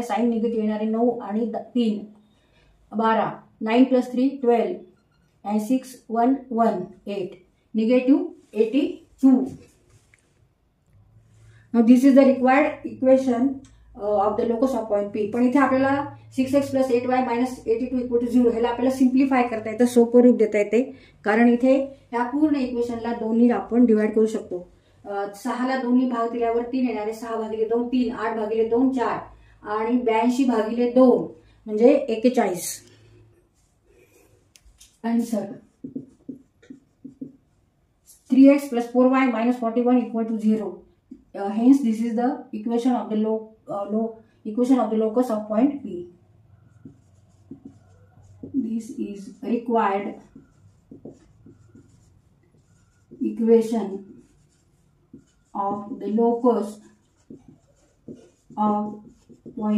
Sign negative येणारे 9 आणि 3 12 9 + 3 12 and 6 1 1 8 negative 82. Now this is the required equation of the locus of point P. पण इथे आपल्याला 6x + 8y - 82 = 0 ह्याला आपल्याला सिम्प्लिफाय करता येतं, सोपं रूप देता येते. कारण इथे ह्या पूर्ण इक्वेशनला दोन्ही आपण डिवाइड करू शकतो. 6 ला दोन्ही भाग दिल्यावर 3 येणार आहे. 6/2 3, 8/2 4 आणि 82/2 म्हणजे 41. Answer 3x + 4y - 41 = 0. Hence this is the equation of the locus of point P. This is required equation of the locus of